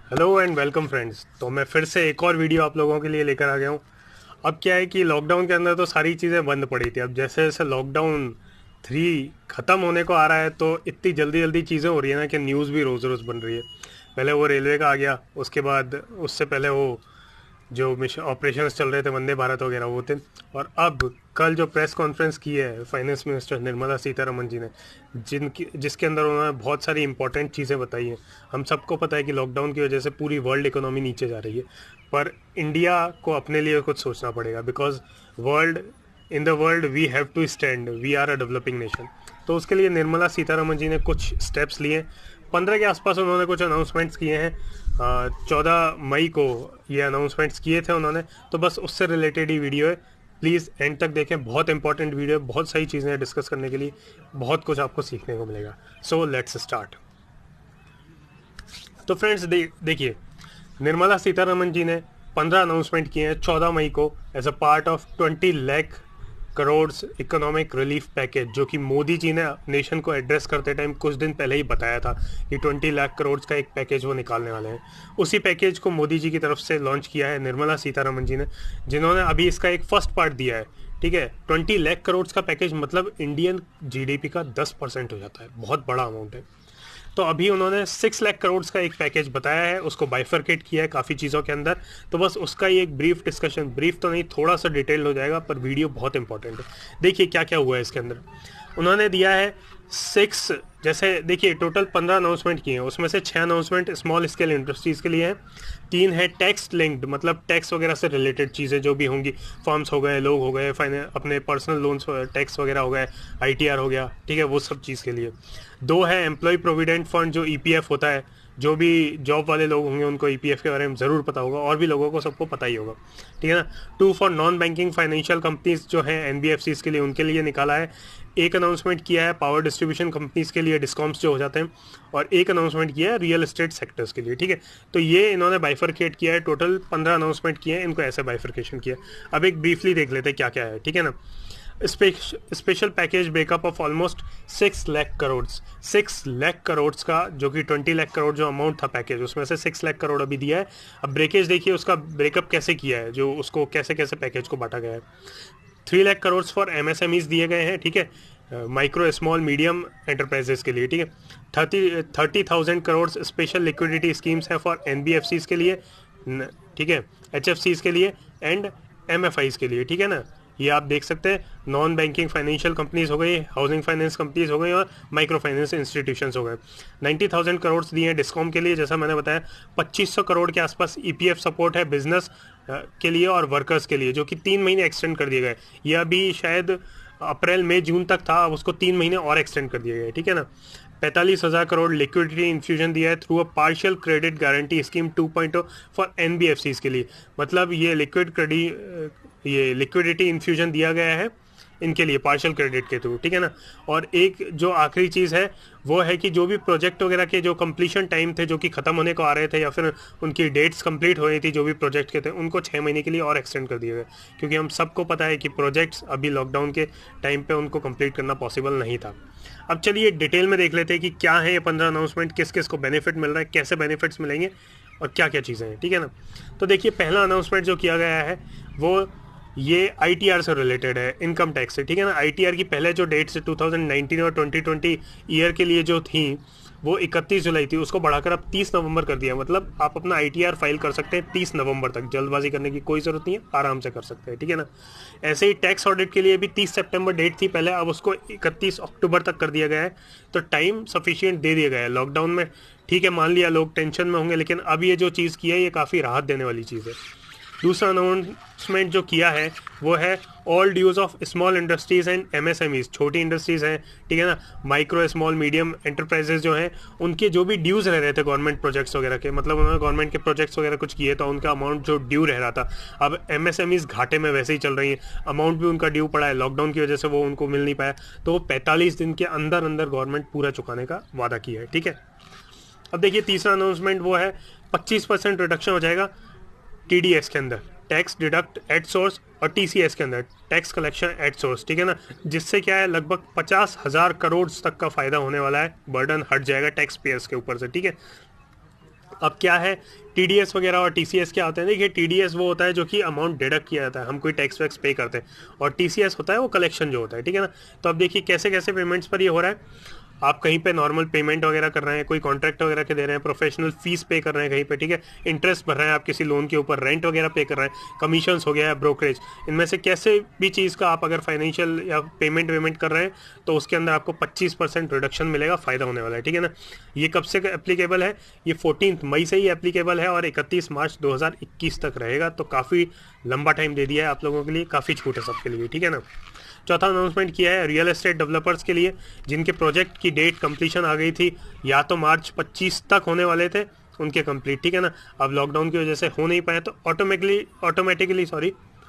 Hello and welcome friends. तो मैं फिर से एक और वीडियो आप लोगों के लिए लेकर आ गया हूँ। अब क्या है कि लॉकडाउन के अंदर तो सारी चीज़ें बंद पड़ी थी। अब जैसे जैसे लॉकडाउन 3 ख़त्म होने को आ रहा है तो इतनी जल्दी जल्दी चीज़ें हो रही है ना कि न्यूज़ भी रोज़ रोज़ बन रही है। पहले वो रेलवे का आ गया, उसके बाद उससे पहले वो जो मिशन ऑपरेशंस चल रहे थे वंदे भारत वगैरह वो थे। और अब कल जो प्रेस कॉन्फ्रेंस की है फाइनेंस मिनिस्टर निर्मला सीतारमन जी ने, जिसके अंदर उन्होंने बहुत सारी इंपॉर्टेंट चीज़ें बताई हैं। हम सबको पता है कि लॉकडाउन की वजह से पूरी वर्ल्ड इकोनॉमी नीचे जा रही है, पर इंडिया को अपने लिए कुछ सोचना पड़ेगा। Because world in the world we have to stand, we are a developing nation. तो उसके लिए निर्मला सीतारमन जी ने कुछ स्टेप्स लिए। 15 के आसपास उन्होंने कुछ अनाउंसमेंट्स किए हैं। 14 मई को ये अनाउंसमेंट्स किए थे उन्होंने। तो बस उससे रिलेटेड ही वीडियो है, प्लीज़ एंड तक देखें। बहुत इंपॉर्टेंट वीडियो है, बहुत सारी चीज़ें हैं डिस्कस करने के लिए, बहुत कुछ आपको सीखने को मिलेगा। So let's start. तो फ्रेंड्स देखिए, निर्मला सीतारमन जी ने 15 अनाउंसमेंट किए हैं 14 मई को as a part of 20 lakh crore economic relief package, जो कि मोदी जी ने नेशन को एड्रेस करते टाइम कुछ दिन पहले ही बताया था कि 20 लाख करोड़ का एक पैकेज वो निकालने वाले हैं। उसी पैकेज को मोदी जी की तरफ से लॉन्च किया है निर्मला सीतारमन जी ने, जिन्होंने अभी इसका एक फर्स्ट पार्ट दिया है। ठीक है, 20 लाख करोड़ का पैकेज मतलब इंडियन जीडीपी का 10% हो जाता है, बहुत बड़ा अमाउंट है। तो अभी उन्होंने 6 लाख करोड़ का एक पैकेज बताया है, उसको बाइफरकेट किया है काफ़ी चीज़ों के अंदर। तो बस उसका ही एक ब्रीफ डिस्कशन, ब्रीफ तो नहीं, थोड़ा सा डिटेल हो जाएगा, पर वीडियो बहुत इंपॉर्टेंट है। देखिए क्या क्या हुआ है इसके अंदर। उन्होंने दिया है 6, जैसे देखिए टोटल 15 अनाउंसमेंट किए हैं, उसमें से 6 अनाउंसमेंट स्मॉल स्केल इंडस्ट्रीज़ के लिए हैं। 3 है टैक्स लिंक्ड, मतलब टैक्स वगैरह से रिलेटेड चीज़ें जो भी होंगी, फॉर्म्स हो गए, लोग हो गए, अपने पर्सनल लोन्स टैक्स वगैरह हो गए, आईटीआर हो गया, ठीक है, वो सब चीज़ के लिए। 2 है एम्प्लॉय प्रोविडेंट फंड, जो ईपीएफ होता है। जो भी जॉब वाले लोग होंगे उनको ईपीएफ के बारे में ज़रूर पता होगा, और भी लोगों को सबको पता ही होगा, ठीक है ना। 2 for non banking financial companies जो हैं एनबीएफसीज के लिए, उनके लिए निकाला है। एक अनाउंसमेंट किया है पावर डिस्ट्रीब्यूशन कंपनीज के लिए, डिस्कॉम्स जो हो जाते हैं। और एक अनाउंसमेंट किया है रियल एस्टेट सेक्टर्स के लिए, ठीक है। तो ये इन्होंने बाइफरकेट किया है, टोटल 15 अनाउंसमेंट किए हैं, इनको ऐसे बाइफरकेशन किया। अब एक ब्रीफली देख लेते हैं क्या क्या है, ठीक है ना। Special package breakup of almost 6 lakh crore, 6 lakh crore का, जो कि 20 लाख करोड़ जो अमाउंट था पैकेज, उसमें से 6 लाख करोड़ अभी दिया है। अब ब्रेकेज देखिए उसका ब्रेकअप कैसे किया है, जो उसको कैसे कैसे पैकेज को बांटा गया है। 3 लाख करोड़ फॉर एमएसएमईज दिए गए हैं, ठीक है, माइक्रो स्मॉल मीडियम एंटरप्राइजेस के लिए, ठीक है। 30,000 करोड़ स्पेशल लिक्विडिटी स्कीम्स है फॉर एनबीएफसीज के लिए, ठीक है, एचएफसीज के लिए एंड एमएफआईज के लिए, ठीक है ना। ये आप देख सकते हैं, नॉन बैंकिंग फाइनेंशियल कंपनीज हो गई, हाउसिंग फाइनेंस कंपनीज हो गई, और माइक्रो फाइनेंस इंस्टीट्यूशंस हो गए। 90,000 करोड़ दिए हैं डिस्कॉम के लिए, जैसा मैंने बताया। 2500 करोड़ के आसपास ईपीएफ सपोर्ट है बिजनेस के लिए और वर्कर्स के लिए, जो कि 3 महीने एक्सटेंड कर दिए गए। ये अभी शायद अप्रैल मई जून तक था, अब उसको 3 महीने और एक्सटेंड कर दिए गए, ठीक है ना। 45,000 करोड़ लिक्विडिटी इन्फ्यूजन दिया है through a partial credit guarantee scheme 2.0 for NBFCs के लिए। मतलब ये लिक्विडिटी इन्फ्यूजन दिया गया है इनके लिए पार्शियल क्रेडिट के थ्रू, ठीक है ना। और एक जो आखिरी चीज़ है वो है कि जो भी प्रोजेक्ट वगैरह के जो कंप्लीशन टाइम थे, जो कि ख़त्म होने को आ रहे थे, या फिर उनकी डेट्स कंप्लीट हो रही थी जो भी प्रोजेक्ट के थे, उनको 6 महीने के लिए और एक्सटेंड कर दिए गए। क्योंकि हम सबको पता है कि प्रोजेक्ट्स अभी लॉकडाउन के टाइम पे उनको कंप्लीट करना पॉसिबल नहीं था। अब चलिए डिटेल में देख लेते हैं कि क्या है ये 15 अनाउंसमेंट, किस किस को बेनिफिट मिल रहा है, कैसे बेनिफिट्स मिलेंगे, और क्या क्या चीज़ें हैं, ठीक है ना। तो देखिए पहला अनाउंसमेंट जो किया गया है वो ये आईटीआर से रिलेटेड है, इनकम टैक्स से, ठीक है ना। आईटीआर की पहले जो डेट्स 2019 और 2020 ईयर के लिए जो थी वो 31 जुलाई थी, उसको बढ़ाकर अब 30 नवंबर कर दिया। मतलब आप अपना आईटीआर फाइल कर सकते हैं 30 नवंबर तक, जल्दबाजी करने की कोई ज़रूरत नहीं है, आराम से कर सकते हैं, ठीक है ना। ऐसे ही टैक्स ऑडिट के लिए भी 30 सितंबर डेट थी पहले, अब उसको 31 अक्टूबर तक कर दिया गया है। तो टाइम सफिशिएंट दे दिया गया है लॉकडाउन में, ठीक है। मान लिया लोग टेंशन में होंगे, लेकिन अब ये जो चीज़ की है ये काफ़ी राहत देने वाली चीज़ है। दूसरा अनाउंसमेंट जो किया है वो है all dues of small industries and MSMEs, छोटी इंडस्ट्रीज हैं, ठीक है ना। माइक्रो स्मॉल मीडियम एंटरप्राइजेज जो हैं, उनके जो भी ड्यूज रह रहे थे गवर्नमेंट प्रोजेक्ट्स वगैरह के, मतलब उन्होंने गवर्नमेंट के प्रोजेक्ट्स वगैरह कुछ किए तो उनका अमाउंट जो ड्यू रह रहा था, अब एमएसएमईज घाटे में वैसे ही चल रही हैं, अमाउंट भी उनका ड्यू पड़ा है, लॉकडाउन की वजह से वो उनको मिल नहीं पाया, तो वो 45 दिन के अंदर अंदर गवर्नमेंट पूरा चुकाने का वादा किया है, ठीक है। अब देखिए तीसरा अनाउंसमेंट वो है 25% रिडक्शन हो जाएगा टीडीएस के अंदर, टैक्स डिडक्ट एट सोर्स, और टीसीएस के अंदर टैक्स कलेक्शन एट सोर्स, ठीक है ना। जिससे क्या है लगभग 50,000 करोड़ तक का फायदा होने वाला है, बर्डन हट जाएगा टैक्स पेयर्स के ऊपर से, ठीक है। अब क्या है, टीडीएस वगैरह और टीसीएस क्या होता है, देखिए टीडीएस वो होता है जो कि अमाउंट डिडक्ट किया जाता है, हम कोई टैक्स वैक्स पे करते हैं, और टीसीएस होता है वो कलेक्शन जो होता है, ठीक है ना। तो अब देखिए कैसे कैसे पेमेंट्स पर ये हो रहा है। आप कहीं पे नॉर्मल पेमेंट वगैरह कर रहे हैं, कोई कॉन्ट्रैक्ट वगैरह के दे रहे हैं, प्रोफेशनल फीस पे कर रहे हैं कहीं पे, ठीक है, इंटरेस्ट भर रहे हैं आप किसी लोन के ऊपर, रेंट वगैरह पे कर रहे हैं, कमीशंस हो गया है, ब्रोकरेज, इनमें से कैसे भी चीज़ का आप अगर फाइनेंशियल या पेमेंट वेमेंट कर रहे हैं तो उसके अंदर आपको 25% रिडक्शन मिलेगा, फ़ायदा होने वाला है, ठीक है ना। ये कब से एप्लीकेबल है, ये 14 मई से ही एप्लीकेबल है और 31 मार्च 2021 तक रहेगा, तो काफ़ी लंबा टाइम दे दिया है आप लोगों के लिए, काफ़ी छूट है सबके लिए, ठीक है ना। चौथा अनाउंसमेंट किया है रियल एस्टेट डेवलपर्स के लिए, जिनके प्रोजेक्ट की डेट कंप्लीशन आ गई थी, या तो मार्च 25 तक होने वाले थे उनके कंप्लीट, ठीक है ना। अब लॉकडाउन की वजह से हो नहीं पाए तो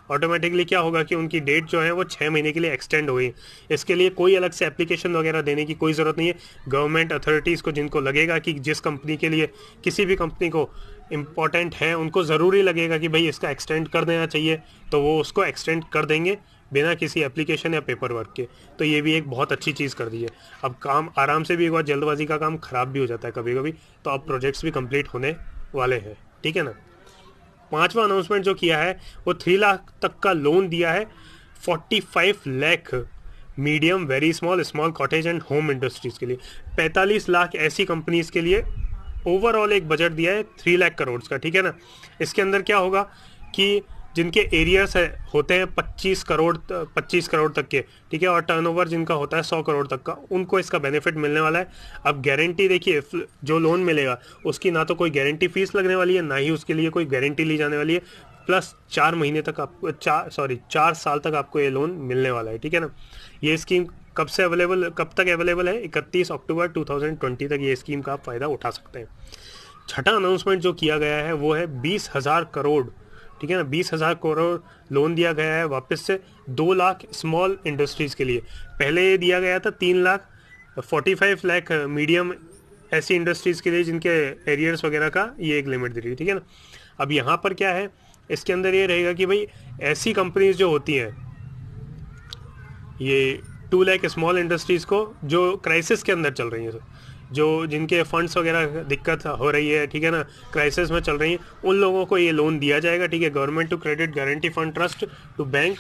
ऑटोमेटिकली क्या होगा कि उनकी डेट जो है वो 6 महीने के लिए एक्सटेंड हो गई। इसके लिए कोई अलग से एप्लीकेशन वगैरह देने की कोई ज़रूरत नहीं है। गवर्नमेंट अथॉरिटीज़ को जिनको लगेगा कि जिस कंपनी के लिए, किसी भी कंपनी को इम्पॉर्टेंट है, उनको ज़रूरी लगेगा कि भाई इसका एक्सटेंड कर देना चाहिए, तो वो उसको एक्सटेंड कर देंगे बिना किसी एप्लीकेशन या पेपर वर्क के। तो ये भी एक बहुत अच्छी चीज़ कर दी है। अब काम आराम से भी, एक बार जल्दबाजी का काम ख़राब भी हो जाता है कभी कभी, तो अब प्रोजेक्ट्स भी कंप्लीट होने वाले हैं, ठीक है ना। पांचवा अनाउंसमेंट जो किया है वो 3 लाख तक का लोन दिया है 45 lakh medium, very small, small cottage and home industries के लिए। 45 लाख ऐसी कंपनीज़ के लिए ओवरऑल एक बजट दिया है 3 लाख करोड़ का, ठीक है ना। इसके अंदर क्या होगा कि जिनके एरियाज है होते हैं 25 करोड़ तक के, ठीक है, और टर्नओवर जिनका होता है 100 करोड़ तक का, उनको इसका बेनिफिट मिलने वाला है। अब गारंटी देखिए, जो लोन मिलेगा उसकी ना तो कोई गारंटी फीस लगने वाली है, ना ही उसके लिए कोई गारंटी ली जाने वाली है, प्लस 4 महीने तक आपको 4 साल तक आपको ये लोन मिलने वाला है, ठीक है ना। ये स्कीम कब तक अवेलेबल है, 31 अक्टूबर 2020 तक ये स्कीम का आप फ़ायदा उठा सकते हैं। छठा अनाउंसमेंट जो किया गया है वो है 20,000 करोड़, ठीक है ना, 20,000 करोड़ लोन दिया गया है वापस से 2 लाख स्मॉल इंडस्ट्रीज़ के लिए। पहले ये दिया गया था 3 लाख 45 लाख मीडियम ऐसी इंडस्ट्रीज़ के लिए जिनके एरियर्स वगैरह का ये एक लिमिट दी रही है, ठीक है ना। अब यहाँ पर क्या है, इसके अंदर ये रहेगा कि भाई ऐसी कंपनीज जो होती हैं, ये 2 लाख स्मॉल इंडस्ट्रीज़ को जो क्राइसिस के अंदर चल रही हैं, जो जिनके फंड्स वगैरह दिक्कत हो रही है, ठीक है ना, क्राइसिस में चल रही हैं, उन लोगों को ये लोन दिया जाएगा, ठीक है। Government to credit guarantee fund trust to bank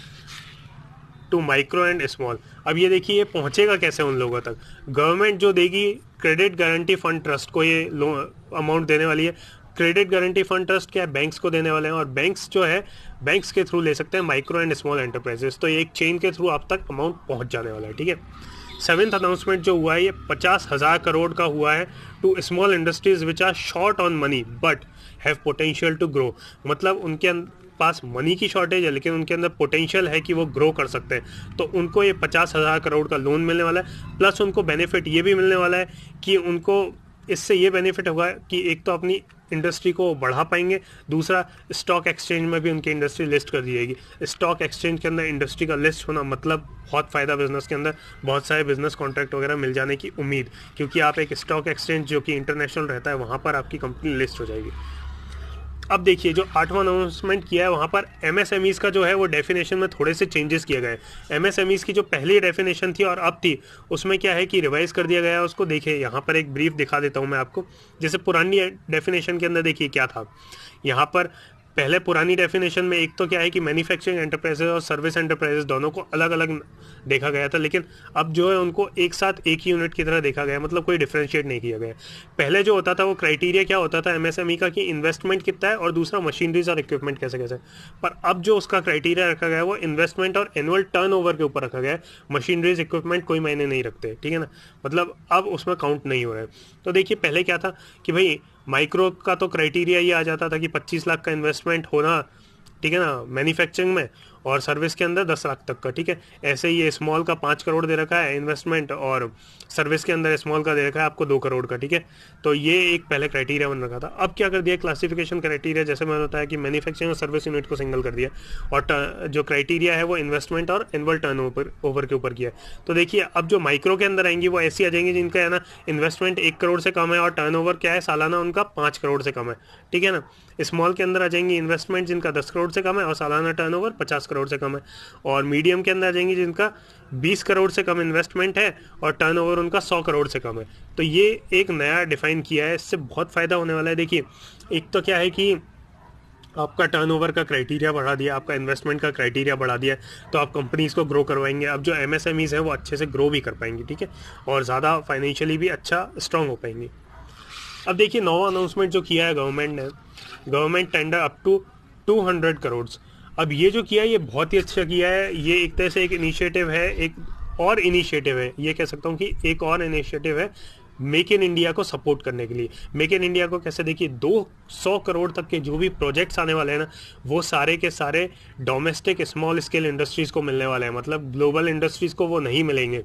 to micro and small. अब ये देखिए ये पहुंचेगा कैसे उन लोगों तक। गवर्नमेंट जो देगी क्रेडिट गारंटी फंड ट्रस्ट को ये अमाउंट देने वाली है। क्रेडिट गारंटी फंड ट्रस्ट क्या है, बैंक्स को देने वाले हैं, और बैंक्स जो है बैंक्स के थ्रू ले सकते हैं माइक्रो एंड स्मॉल एंटरप्राइजेस। तो ये एक चेन के थ्रू आप तक अमाउंट पहुंच जाने वाला है, ठीक है। 7th अनाउंसमेंट जो हुआ है ये 50,000 करोड़ का हुआ है to small industries which are short on money but have potential to grow. मतलब उनके पास मनी की शॉर्टेज है लेकिन उनके अंदर पोटेंशियल है कि वो ग्रो कर सकते हैं, तो उनको ये 50,000 करोड़ का लोन मिलने वाला है। प्लस उनको बेनिफिट ये भी मिलने वाला है कि उनको इससे ये बेनिफिट होगा कि एक तो अपनी इंडस्ट्री को बढ़ा पाएंगे, दूसरा स्टॉक एक्सचेंज में भी उनकी इंडस्ट्री लिस्ट कर दी जाएगी। स्टॉक एक्सचेंज के अंदर इंडस्ट्री का लिस्ट होना मतलब बहुत फ़ायदा, बिजनेस के अंदर बहुत सारे बिजनेस कॉन्ट्रैक्ट वगैरह मिल जाने की उम्मीद, क्योंकि आप एक स्टॉक एक्सचेंज जो कि इंटरनेशनल रहता है वहाँ पर आपकी कंपनी लिस्ट हो जाएगी। अब देखिए जो 8वां अनाउंसमेंट किया है वहाँ पर एमएसएमईज़ का जो है वो डेफिनेशन में थोड़े से चेंजेस किए गए। एमएसएमईज़ की जो पहली डेफिनेशन थी और अब थी उसमें क्या है कि रिवाइज कर दिया गया है उसको। देखिए यहाँ पर एक ब्रीफ दिखा देता हूँ मैं आपको। जैसे पुरानी डेफिनेशन के अंदर देखिए क्या था, यहाँ पर पहले पुरानी डेफिनेशन में एक तो क्या है कि मैन्युफैक्चरिंग एंटरप्राइजेज और सर्विस एंटरप्राइजेज दोनों को अलग अलग देखा गया था, लेकिन अब जो है उनको एक साथ एक ही यूनिट की तरह देखा गया, मतलब कोई डिफ्रेंशिएट नहीं किया गया। पहले जो होता था वो क्राइटेरिया क्या होता था एमएसएमई का कि इन्वेस्टमेंट कितना है और दूसरा मशीनरीज और इक्विपमेंट कैसे कैसे, पर अब जो उसका क्राइटेरिया रखा गया है वो इन्वेस्टमेंट और एनुअल टर्नओवर के ऊपर रखा गया है। मशीनरीज इक्विपमेंट कोई मायने नहीं रखते, ठीक है ना, मतलब अब उसमें काउंट नहीं हो रहा है। तो देखिए पहले क्या था कि भाई माइक्रो का तो क्राइटेरिया ये आ जाता था कि 25 लाख का इन्वेस्टमेंट होना, ठीक है ना, मैन्युफैक्चरिंग में, और सर्विस के अंदर 10 लाख तक का, ठीक है। ऐसे ही ये स्मॉल का 5 करोड़ दे रखा है इन्वेस्टमेंट, और सर्विस के अंदर स्मॉल का दे रखा है आपको 2 करोड़ का, ठीक है। तो ये एक पहले क्राइटेरिया बन रखा था। अब क्या कर दिया, क्लासिफिकेशन क्राइटेरिया जैसे मैंने बताया कि मैन्युफैक्चरिंग और सर्विस यूनिट को सिंगल कर दिया, और जो क्राइटेरिया है वो इन्वेस्टमेंट और एनुअल टर्नओवर के ऊपर किया है। तो देखिए अब जो माइक्रो के अंदर आएंगी वो ऐसी आ जाएंगी जिनका है ना इन्वेस्टमेंट 1 करोड़ से कम है और टर्नओवर क्या है सालाना उनका 5 करोड़ से कम है, ठीक है ना। स्मॉल के अंदर आ जाएंगी इन्वेस्टमेंट जिनका 10 करोड़ से कम है और सालाना टर्नओवर 50 करोड़ करोड़ से कम है, और मीडियम के अंदर आ जाएंगे जिनका 20 करोड़ से कम इन्वेस्टमेंट है और टर्नओवर उनका 100 करोड़ से कम है। तो ये एक नया डिफाइन किया है, इससे बहुत फ़ायदा होने वाला है। देखिए, एक तो क्या है कि आपका टर्नओवर का क्राइटेरिया बढ़ा दिया, आपका इन्वेस्टमेंट का क्राइटेरिया बढ़ा दिया, तो आप कंपनीज़ को ग्रो करवाएंगे। अब जो एमएसएमईज हैं वो अच्छे से ग्रो भी कर पाएंगे, ठीक है, और ज़्यादा फाइनेंशियली भी अच्छा स्ट्रांग हो पाएंगे। अब देखिए, नवा अनाउंसमेंट जो किया है गवर्नमेंट ने, government tender up to 200 crore. अब ये जो किया है ये बहुत ही अच्छा किया है। ये एक तरह से एक इनिशिएटिव है, एक और इनिशिएटिव है, ये कह सकता हूँ कि एक और इनिशिएटिव है मेक इन इंडिया को सपोर्ट करने के लिए। मेक इन इंडिया को कैसे, देखिए 200 करोड़ तक के जो भी प्रोजेक्ट्स आने वाले हैं ना, वो सारे के सारे डोमेस्टिक स्मॉल स्केल इंडस्ट्रीज़ को मिलने वाले हैं। मतलब ग्लोबल इंडस्ट्रीज़ को वो नहीं मिलेंगे,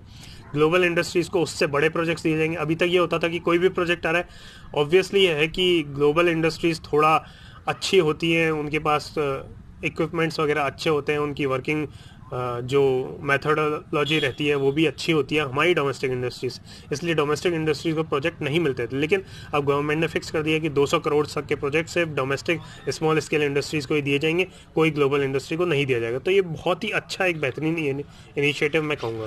ग्लोबल इंडस्ट्रीज़ को उससे बड़े प्रोजेक्ट्स दिए जाएंगे। अभी तक ये होता था कि कोई भी प्रोजेक्ट आ रहा है, ऑब्वियसली है कि ग्लोबल इंडस्ट्रीज़ थोड़ा अच्छी होती हैं, उनके पास इक्विपमेंट्स वगैरह अच्छे होते हैं, उनकी वर्किंग जो मेथोडोलॉजी रहती है वो भी अच्छी होती है हमारी डोमेस्टिक इंडस्ट्रीज़, इसलिए डोमेस्टिक इंडस्ट्रीज़ को प्रोजेक्ट नहीं मिलते थे। लेकिन अब गवर्नमेंट ने फिक्स कर दिया कि 200 करोड़ तक के प्रोजेक्ट सिर्फ डोमेस्टिक स्मॉल स्केल इंडस्ट्रीज़ को ही दिए जाएंगे, कोई ग्लोबल इंडस्ट्री को नहीं दिया जाएगा। तो ये बहुत ही अच्छा एक बेहतरीन इनिशिएटिव मैं कहूँगा,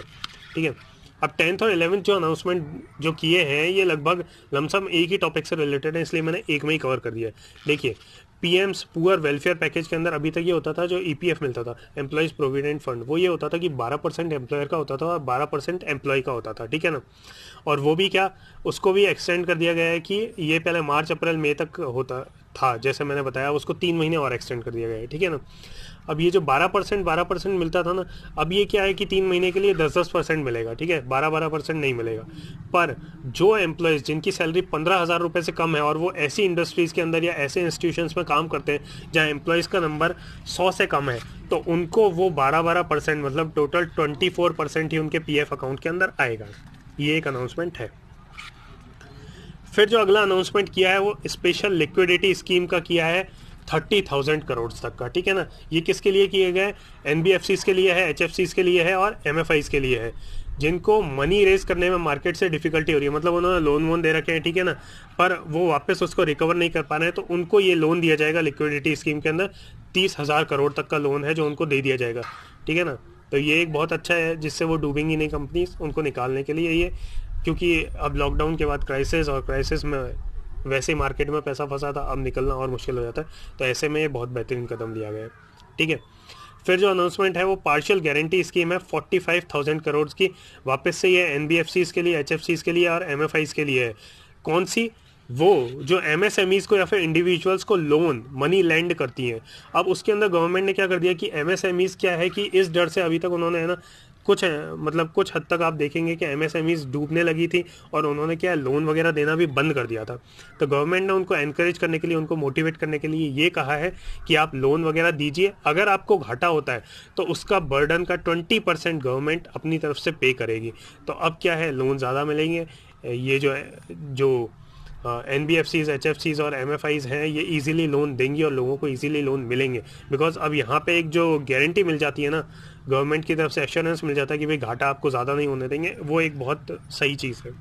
ठीक है। अब 10th और 11th जो अनाउंसमेंट जो किए हैं ये लगभग लमसम एक ही टॉपिक से रिलेटेड है, इसलिए मैंने एक में ही कवर कर दिया है। देखिए, पीएम्स पुअर वेलफेयर पैकेज के अंदर अभी तक ये होता था, जो ईपीएफ मिलता था, एम्प्लॉयज़ प्रोविडेंट फंड, वो ये होता था कि 12% एम्प्लॉयर का होता था और 12% एम्प्लॉय का होता था, ठीक है ना। और वो भी क्या, उसको भी एक्सटेंड कर दिया गया है कि ये पहले मार्च अप्रैल मई तक होता था, जैसे मैंने बताया, उसको 3 महीने और एक्सटेंड कर दिया गया है, ठीक है ना। अब ये जो 12% मिलता था ना, अब ये क्या है कि 3 महीने के लिए 10% मिलेगा, ठीक है, 12% नहीं मिलेगा। पर जो एम्प्लॉयज़ जिनकी सैलरी 15,000 रुपये से कम है और वो ऐसी इंडस्ट्रीज़ के अंदर या ऐसे इंस्टीट्यूशंस में काम करते हैं जहाँ एम्प्लॉयज़ का नंबर 100 से कम है, तो उनको वो 12% मतलब टोटल 24% ही उनके पीएफ अकाउंट के अंदर आएगा। ये एक अनाउंसमेंट है। फिर जो अगला अनाउंसमेंट किया है वो स्पेशल लिक्विडिटी स्कीम का किया है 30,000 करोड़ तक का, ठीक है ना। ये किसके लिए किए गए, एनबीएफसीज के लिए है, एचएफसीज के लिए है और एमएफआईज के लिए है, जिनको मनी रेज करने में मार्केट से डिफिकल्टी हो रही है। मतलब उन्होंने लोन वोन दे रखे हैं, ठीक है ना, पर वो वापस उसको रिकवर नहीं कर पा रहे हैं, तो उनको ये लोन दिया जाएगा लिक्विडिटी स्कीम के अंदर। 30,000 करोड़ तक का लोन है जो उनको दे दिया जाएगा, ठीक है ना। तो ये एक बहुत अच्छा है, जिससे वो डूबेंगी नहीं कंपनीज, उनको निकालने के लिए ये, क्योंकि अब लॉकडाउन के बाद क्राइसिस, और क्राइसिस में वैसे ही मार्केट में पैसा फंसा था, अब निकलना और मुश्किल हो जाता है, तो ऐसे में ये बहुत बेहतरीन कदम लिया गया है, ठीक है। फिर जो अनाउंसमेंट है वो पार्शियल गारंटी स्कीम है 45,000 करोड़ की, वापस से ये एनबीएफसीज के लिए, एचएफसीज के लिए और एमएफआईज के लिए है। कौन सी, वो जो एमएसएमईज को या फिर इंडिविजुअल्स को लोन मनी लैंड करती हैं। अब उसके अंदर गवर्नमेंट ने क्या कर दिया कि एमएसएमईज क्या है कि इस डर से अभी तक उन्होंने, है ना, कुछ मतलब कुछ हद तक आप देखेंगे कि एमएसएमईज डूबने लगी थी और उन्होंने क्या लोन वगैरह देना भी बंद कर दिया था। तो गवर्नमेंट ने उनको एनकरेज करने के लिए, उनको मोटिवेट करने के लिए ये कहा है कि आप लोन वगैरह दीजिए, अगर आपको घाटा होता है तो उसका बर्डन का 20% गवर्नमेंट अपनी तरफ से पे करेगी। तो अब क्या है, लोन ज़्यादा मिलेंगे। ये जो एनबीएफसीज, एचएफसीज और एमएफआईज हैं, ये इजीली लोन देंगी और लोगों को इजीली लोन मिलेंगे, बिकॉज अब यहाँ पे एक जो गारंटी मिल जाती है ना, गवर्नमेंट की तरफ से एश्योरेंस मिल जाता है कि भाई घाटा आपको ज़्यादा नहीं होने देंगे, वो एक बहुत सही चीज़ है।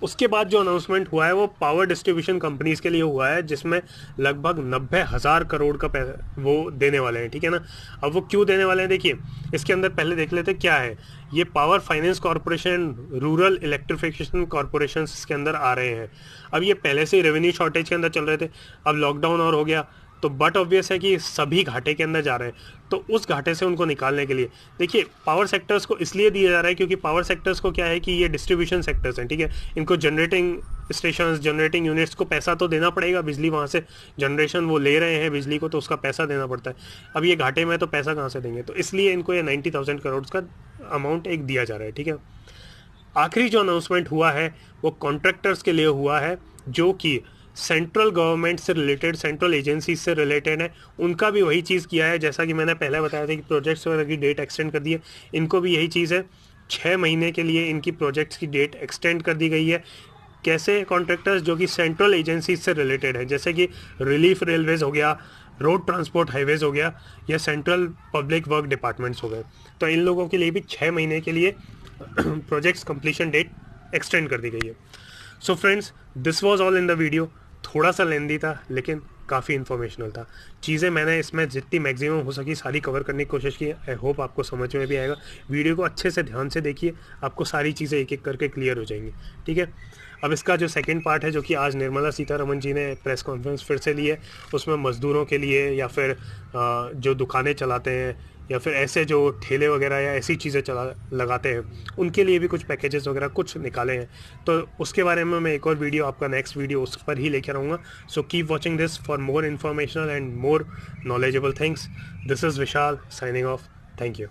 उसके बाद जो अनाउंसमेंट हुआ है वो पावर डिस्ट्रीब्यूशन कंपनीज़ के लिए हुआ है, जिसमें लगभग 90,000 करोड़ का पैसा वो देने वाले हैं, ठीक है ना। अब वो क्यों देने वाले हैं, देखिए इसके अंदर पहले देख लेते क्या है। ये power finance corporation, rural electrification corporation इसके अंदर आ रहे हैं। अब ये पहले से रेवेन्यू शॉर्टेज के अंदर चल रहे थे, अब लॉकडाउन और हो गया, तो बट ऑब्वियस है कि सभी घाटे के अंदर जा रहे हैं। तो उस घाटे से उनको निकालने के लिए, देखिए पावर सेक्टर्स को इसलिए दिया जा रहा है क्योंकि पावर सेक्टर्स को क्या है कि ये डिस्ट्रीब्यूशन सेक्टर्स हैं, ठीक है। इनको जनरेटिंग स्टेशंस, जनरेटिंग यूनिट्स को पैसा तो देना पड़ेगा, बिजली वहाँ से जनरेशन वो ले रहे हैं बिजली को, तो उसका पैसा देना पड़ता है। अब ये घाटे में तो पैसा कहाँ से देंगे, तो इसलिए इनको ये 90,000 करोड़ का अमाउंट एक दिया जा रहा है, ठीक है। आखिरी जो अनाउंसमेंट हुआ है वो कॉन्ट्रैक्टर्स के लिए हुआ है, जो कि सेंट्रल गवर्नमेंट से रिलेटेड, सेंट्रल एजेंसी से रिलेटेड है। उनका भी वही चीज़ किया है, जैसा कि मैंने पहले बताया था कि प्रोजेक्ट्स वगैरह की डेट एक्सटेंड कर दी है, इनको भी यही चीज़ है। 6 महीने के लिए इनकी प्रोजेक्ट्स की डेट एक्सटेंड कर दी गई है। कैसे, कॉन्ट्रैक्टर्स जो कि सेंट्रल एजेंसी से रिलेटेड है, जैसे कि रिलीफ रेलवेज़ हो गया, रोड ट्रांसपोर्ट हाईवेज़ हो गया, या सेंट्रल पब्लिक वर्क डिपार्टमेंट्स हो गए, तो इन लोगों के लिए भी 6 महीने के लिए प्रोजेक्ट्स कंप्लीशन डेट एक्सटेंड कर दी गई है। So friends, this was all in the video. थोड़ा सा लेंदी था, लेकिन काफ़ी इन्फॉर्मेशनल था। चीज़ें मैंने इसमें जितनी मैक्सिमम हो सकी सारी कवर करने की कोशिश की। आई होप आपको समझ में भी आएगा। वीडियो को अच्छे से ध्यान से देखिए, आपको सारी चीज़ें एक एक करके क्लियर हो जाएंगी। ठीक है, अब इसका जो सेकंड पार्ट है, जो कि आज निर्मला सीतारमण जी ने प्रेस कॉन्फ्रेंस फिर से ली है, उसमें मज़दूरों के लिए या फिर जो दुकानें चलाते हैं या फिर ऐसे जो ठेले वगैरह या ऐसी चीज़ें चला लगाते हैं, उनके लिए भी कुछ पैकेजेस वगैरह कुछ निकाले हैं। तो उसके बारे में मैं एक और वीडियो, आपका नेक्स्ट वीडियो उस पर ही लेकर आऊँगा। So keep watching this for more informational and more knowledgeable things. This is Vishal signing off. Thank you.